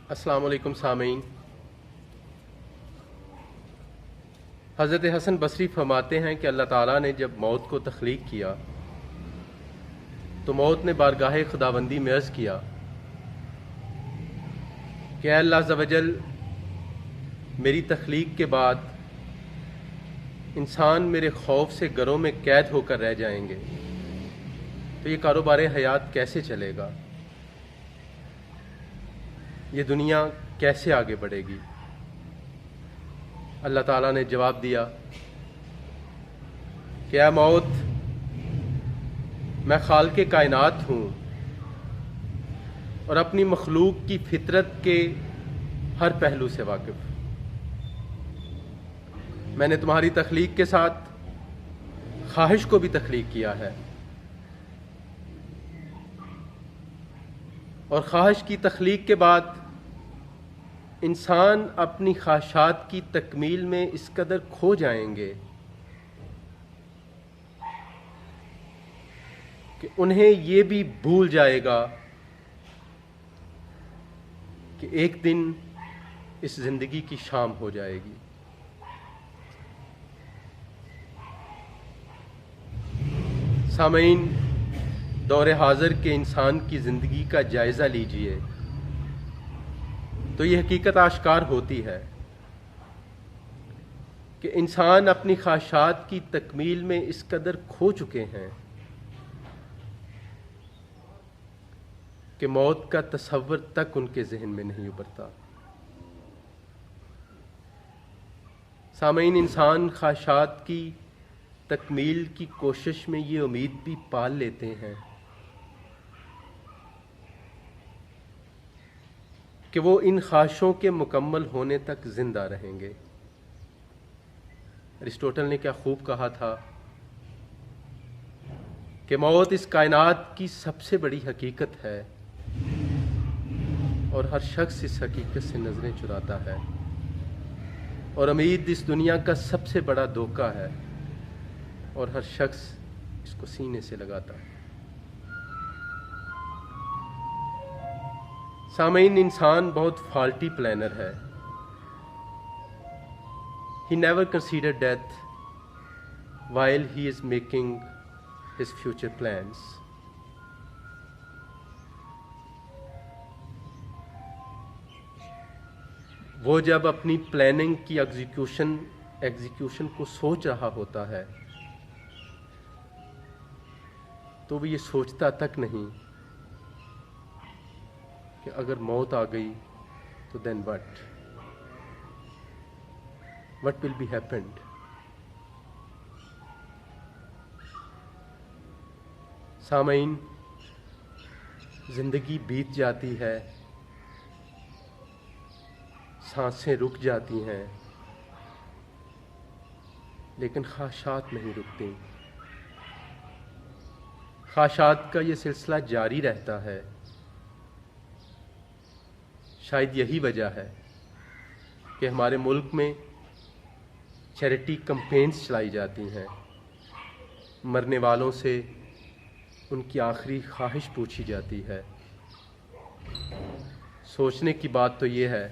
السلام علیکم سامعین۔ حضرت حسن بصری فرماتے ہیں کہ اللہ تعالیٰ نے جب موت کو تخلیق کیا تو موت نے بارگاہ خداوندی میں عرض کیا کہ اے اللہ عز و جل، میری تخلیق کے بعد انسان میرے خوف سے گھروں میں قید ہو کر رہ جائیں گے تو یہ کاروبار حیات کیسے چلے گا؟ یہ دنیا کیسے آگے بڑھے گی؟ اللہ تعالیٰ نے جواب دیا کہ اے موت، میں خالق کائنات ہوں اور اپنی مخلوق کی فطرت کے ہر پہلو سے واقف۔ میں نے تمہاری تخلیق کے ساتھ خواہش کو بھی تخلیق کیا ہے، اور خواہش کی تخلیق کے بعد انسان اپنی خواہشات کی تکمیل میں اس قدر کھو جائیں گے کہ انہیں یہ بھی بھول جائے گا کہ ایک دن اس زندگی کی شام ہو جائے گی۔ سامعین، دور حاضر کے انسان کی زندگی کا جائزہ لیجئے تو یہ حقیقت آشکار ہوتی ہے کہ انسان اپنی خواہشات کی تکمیل میں اس قدر کھو چکے ہیں کہ موت کا تصور تک ان کے ذہن میں نہیں ابھرتا۔ سامعین، انسان خواہشات کی تکمیل کی کوشش میں یہ امید بھی پال لیتے ہیں کہ وہ ان خواہشوں کے مکمل ہونے تک زندہ رہیں گے۔ ارسطوٹل نے کیا خوب کہا تھا کہ موت اس کائنات کی سب سے بڑی حقیقت ہے اور ہر شخص اس حقیقت سے نظریں چراتا ہے، اور امید اس دنیا کا سب سے بڑا دھوکہ ہے اور ہر شخص اس کو سینے سے لگاتا ہے۔ سامعین، انسان بہت فالٹی پلانر ہے۔ He never considered death while he is making his future plans. وہ جب اپنی پلاننگ کی ایگزیکیوشن کو سوچ رہا ہوتا ہے تو وہ یہ سوچتا تک نہیں کہ اگر موت آ گئی تو then what will be happened؟ سامعین، زندگی بیت جاتی ہے، سانسیں رک جاتی ہیں، لیکن خواہشات نہیں رکتی۔ خواہشات کا یہ سلسلہ جاری رہتا ہے۔ شاید یہی وجہ ہے کہ ہمارے ملک میں چیریٹی کمپینز چلائی جاتی ہیں، مرنے والوں سے ان کی آخری خواہش پوچھی جاتی ہے۔ سوچنے کی بات تو یہ ہے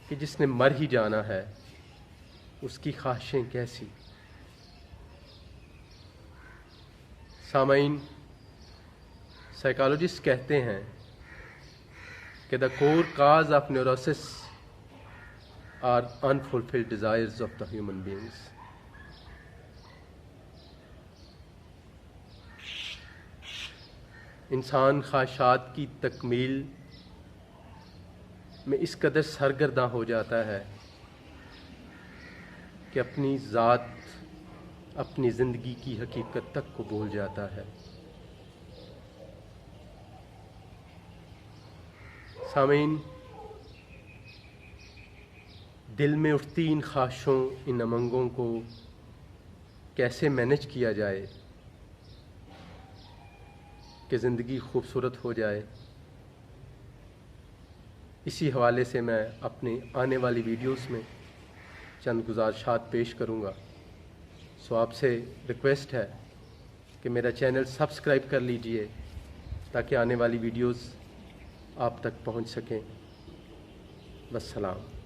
کہ جس نے مر ہی جانا ہے اس کی خواہشیں کیسی؟ سامعین، سائیکالوجسٹ کہتے ہیں کہ the core cause of neurosis are unfulfilled desires of the human beings۔ انسان خواہشات کی تکمیل میں اس قدر سرگرداں ہو جاتا ہے کہ اپنی ذات، اپنی زندگی کی حقیقت تک کو بھول جاتا ہے۔ سامعین، دل میں اٹھتی ان خواہشوں، ان امنگوں کو کیسے مینج کیا جائے کہ زندگی خوبصورت ہو جائے، اسی حوالے سے میں اپنے آنے والی ویڈیوز میں چند گزارشات پیش کروں گا۔ سو آپ سے ریکویسٹ ہے کہ میرا چینل سبسکرائب کر لیجئے تاکہ آنے والی ویڈیوز آپ تک پہنچ سکیں۔ والسلام۔